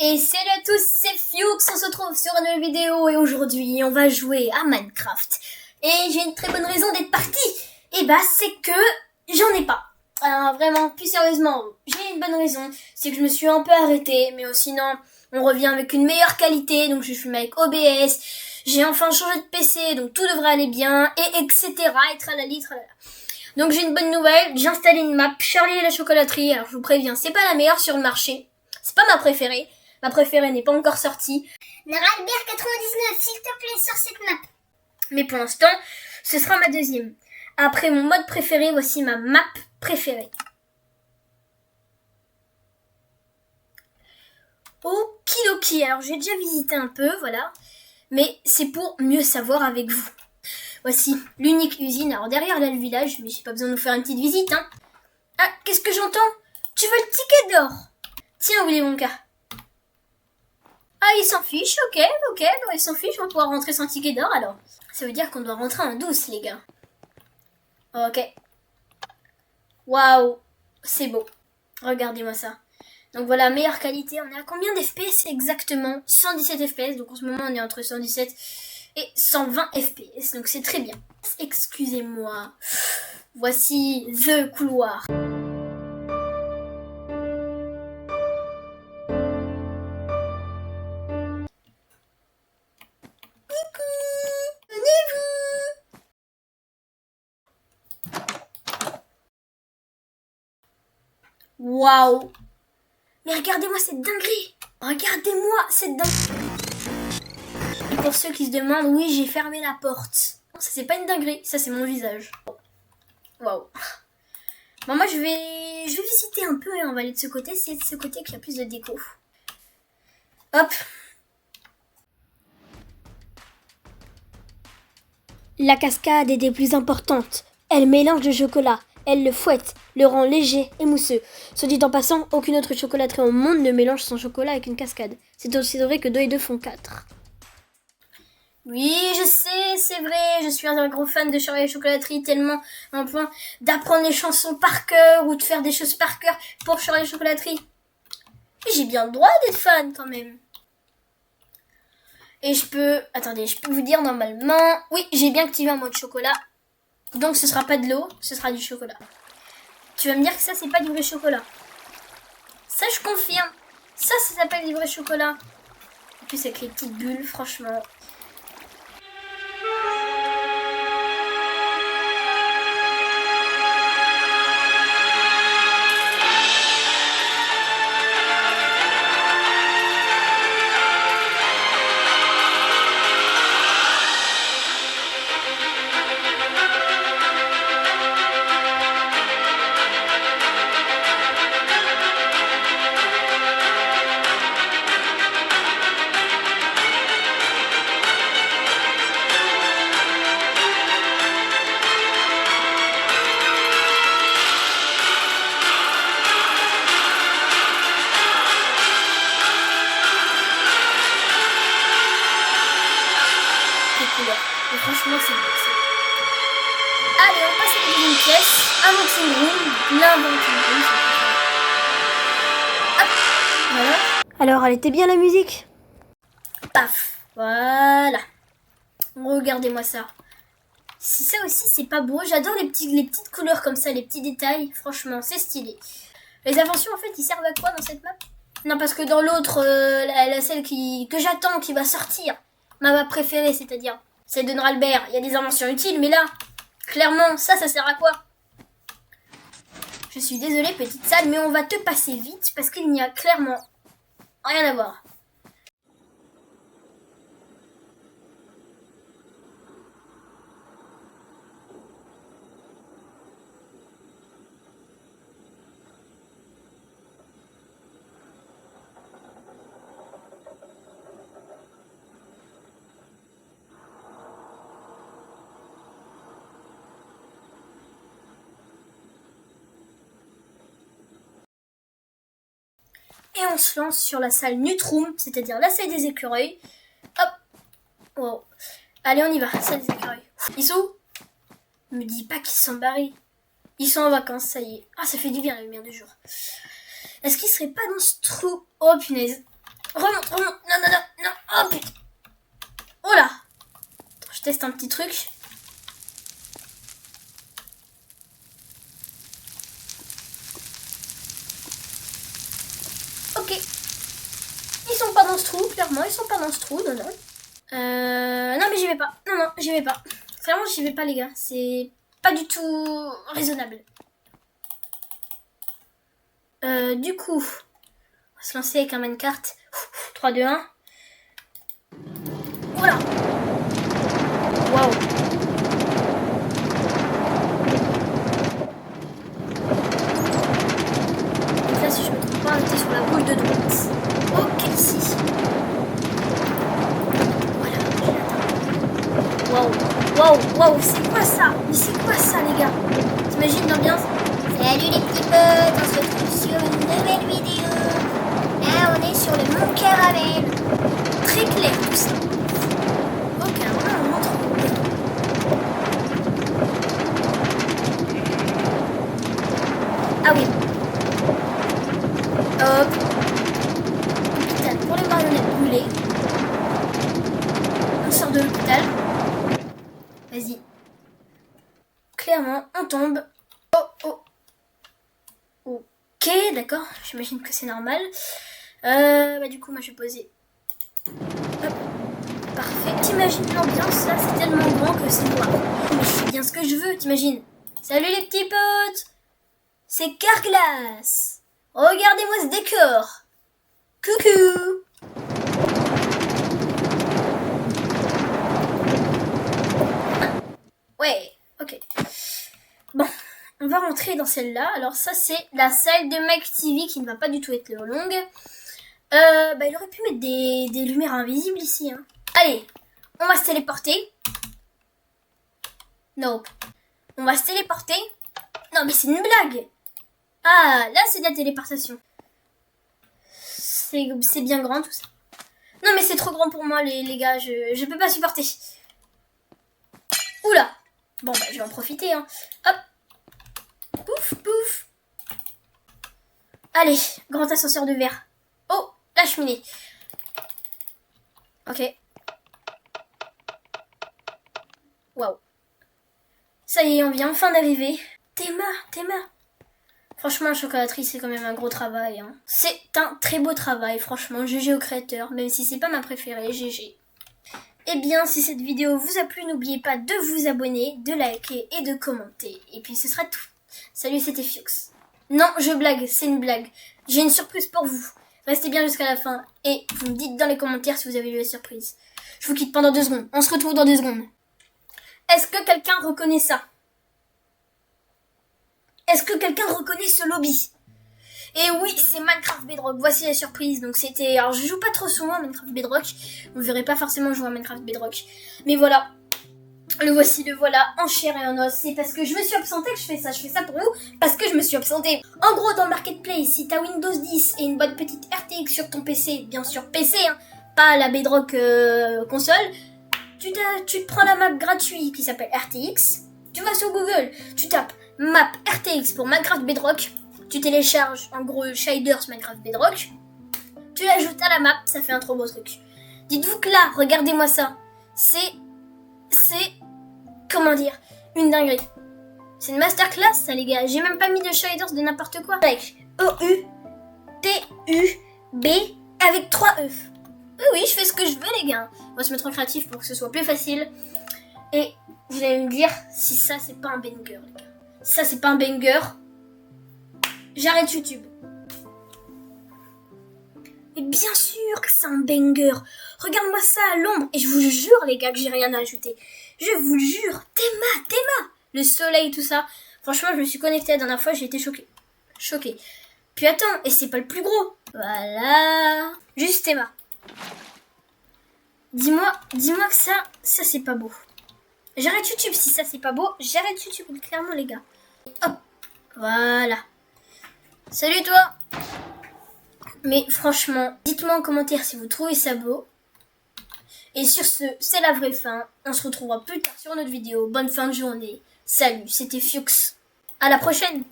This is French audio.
Et salut à tous, c'est Fuux, on se retrouve sur une nouvelle vidéo et aujourd'hui on va jouer à Minecraft. Et j'ai une très bonne raison d'être partie. Et bah c'est que j'en ai pas. Alors vraiment, plus sérieusement, j'ai une bonne raison. C'est que je me suis un peu arrêtée, mais sinon on revient avec une meilleure qualité. Donc je filme avec OBS, j'ai enfin changé de PC, donc tout devrait aller bien, et etc. Et tralali, tralala. Donc j'ai une bonne nouvelle, j'ai installé une map, Charlie et la chocolaterie. Alors je vous préviens, c'est pas la meilleure sur le marché. C'est pas ma préférée. Ma préférée n'est pas encore sortie. Albert 99, s'il te plaît, sur cette map. Mais pour l'instant, ce sera ma deuxième. Après mon mode préféré, voici ma map préférée. Okidoki, alors j'ai déjà visité un peu, voilà. Mais c'est pour mieux savoir avec vous. Voici l'unique usine. Alors derrière là le village, mais j'ai pas besoin de nous faire une petite visite, hein. Ah, qu'est-ce que j'entends? Tu veux le ticket d'or? Tiens, Willy Wonka. Ah, il s'en fiche, ok, bon, il s'en fiche, on va pouvoir rentrer sans ticket d'or alors. Ça veut dire qu'on doit rentrer en douce, les gars. Ok. Waouh, c'est beau. Regardez-moi ça. Donc voilà, meilleure qualité. On est à combien d'FPS exactement? 117 FPS, donc en ce moment on est entre 117 et 120 FPS, donc c'est très bien. Excusez-moi. Voici The Couloir. Waouh! Mais regardez-moi cette dinguerie! Regardez-moi cette dinguerie! Et pour ceux qui se demandent, oui, j'ai fermé la porte. Ça, c'est pas une dinguerie, ça, c'est mon visage. Waouh! Bon, moi, je vais visiter un peu et on va aller de ce côté. C'est de ce côté qu'il y a plus de déco. Hop! La cascade est des plus importantes. Elle mélange le chocolat. Elle le fouette, le rend léger et mousseux. Soit dit en passant, aucune autre chocolaterie au monde ne mélange son chocolat avec une cascade. C'est aussi vrai que 2 et 2 font 4. Oui, je sais, c'est vrai, je suis un gros fan de Charlie et la chocolaterie, tellement à un point d'apprendre les chansons par cœur ou de faire des choses par cœur pour Charlie et la chocolaterie. Mais j'ai bien le droit d'être fan quand même. Et je peux vous dire normalement, oui, j'ai bien activé un mode chocolat. Donc ce sera pas de l'eau, ce sera du chocolat. Tu vas me dire que ça c'est pas du vrai chocolat. Ça je confirme. Ça s'appelle du vrai chocolat. En plus avec les petites bulles, franchement. Et franchement, c'est beau. Allez, on passe à la deuxième pièce. Inventing Room. L'inventing Room. Hop. Voilà. Alors, elle était bien la musique? Paf. Voilà. Regardez-moi ça. Si ça aussi, c'est pas beau. J'adore les petites couleurs comme ça, les petits détails. Franchement, c'est stylé. Les inventions, en fait, ils servent à quoi dans cette map? Non, parce que dans l'autre, celle que j'attends, qui va sortir, ma map préférée, c'est-à-dire celle de Noralbert, il y a des inventions utiles, mais là, clairement, ça sert à quoi? Je suis désolée, petite salle, mais on va te passer vite, parce qu'il n'y a clairement rien à voir. Et on se lance sur la salle Nutroom, c'est-à-dire la salle des écureuils. Hop. Wow. Allez, on y va, salle des écureuils. Ils sont où? Me dis pas qu'ils sont barrés. Ils sont en vacances, ça y est. Ah, ça fait du bien la lumière du jour. Est-ce qu'ils seraient pas dans ce trou? Oh punaise. Remonte. Non. Oh putain. Oh là. Attends, je teste un petit truc. Ok. Ils sont pas dans ce trou, clairement. Ils sont pas dans ce trou, non. Non, mais j'y vais pas. Non, j'y vais pas. Clairement, j'y vais pas, les gars. C'est pas du tout raisonnable. Du coup, on va se lancer avec un minecart. 3, 2, 1. Voilà. Waouh. Donc là, si je me trompe pas, on était sur la boule de droite. Ok, ici. Voilà, j'ai atteint. Waouh, c'est quoi ça? Mais c'est quoi ça, les gars? T'imagines l'ambiance? Salut les petits potes, on se retrouve sur une nouvelle vidéo. Là, on est sur le Mont Caramel. Très clair tout ça. Ok, alors là, on montre. Ah oui. Hop. Hôpital pour les marionnettes brûlées. On sort de l'hôpital. Vas-y. Clairement, on tombe. Oh. Ok, d'accord. J'imagine que c'est normal. Du coup, moi, je vais poser. Hop. Parfait. T'imagines l'ambiance, là, c'est tellement grand que c'est noir. Mais je fais bien ce que je veux, t'imagines. Salut les petits potes. C'est Carglass. Regardez-moi ce décor. Coucou. Ouais, ok. Bon, on va rentrer dans celle-là. Alors ça, c'est la salle de Mike TV qui ne va pas du tout être longue. Il aurait pu mettre des lumières invisibles ici. Hein. Allez, on va se téléporter. Nope. On va se téléporter. Non, mais c'est une blague. Ah, là, c'est de la téléportation. C'est bien grand, tout ça. Non, mais c'est trop grand pour moi, les gars. Je peux pas supporter. Oula. Bon, je vais en profiter. Hein. Hop. Pouf. Allez, grand ascenseur de verre. Oh, la cheminée. Ok. Waouh. Ça y est, on vient enfin d'arriver. Théma. Franchement, Chocolatrice, c'est quand même un gros travail. Hein. C'est un très beau travail, franchement. GG au créateur, même si c'est pas ma préférée, GG. Eh bien, si cette vidéo vous a plu, n'oubliez pas de vous abonner, de liker et de commenter. Et puis, ce sera tout. Salut, c'était Fuchs. Non, je blague, c'est une blague. J'ai une surprise pour vous. Restez bien jusqu'à la fin et vous me dites dans les commentaires si vous avez vu la surprise. Je vous quitte pendant 2 secondes. On se retrouve dans 2 secondes. Est-ce que quelqu'un reconnaît ça? Est-ce que quelqu'un reconnaît ce lobby? Et oui, c'est Minecraft Bedrock. Voici la surprise. Donc c'était... Alors je joue pas trop souvent à Minecraft Bedrock. Vous verrez pas forcément jouer à Minecraft Bedrock. Mais voilà. Le voilà, en chair et en os. C'est parce que je me suis absentée que je fais ça. Je fais ça pour vous parce que je me suis absentée. En gros, dans le Marketplace, si t'as Windows 10 et une bonne petite RTX sur ton PC, bien sûr PC, hein, pas la Bedrock console, tu te prends la map gratuite qui s'appelle RTX. Tu vas sur Google, tu tapes map RTX pour Minecraft Bedrock. Tu télécharges en gros shaders Minecraft Bedrock. Tu l'ajoutes à la map, ça fait un trop beau truc. Dites-vous que là, regardez-moi ça. C'est comment dire, une dinguerie. C'est une masterclass ça les gars. J'ai même pas mis de shaders de n'importe quoi. Avec O-U-T-U-B avec 3 E. Oui, je fais ce que je veux les gars. On va se mettre en créatif pour que ce soit plus facile. Et vous allez me dire si ça c'est pas un banger les gars. Ça c'est pas un banger. J'arrête YouTube. Mais bien sûr que c'est un banger. Regarde-moi ça à l'ombre. Et je vous jure les gars que j'ai rien à ajouter. Je vous le jure. Théma. Le soleil, tout ça. Franchement, je me suis connectée la dernière fois, j'ai été choquée. Puis attends, et c'est pas le plus gros. Voilà. Juste Théma. Dis-moi que ça c'est pas beau. J'arrête YouTube si ça c'est pas beau. J'arrête YouTube, clairement les gars. Hop. Voilà. Salut toi. Mais franchement, dites-moi en commentaire si vous trouvez ça beau. Et sur ce, c'est la vraie fin. On se retrouvera plus tard sur notre vidéo. Bonne fin de journée. Salut, c'était Fuchs. À la prochaine.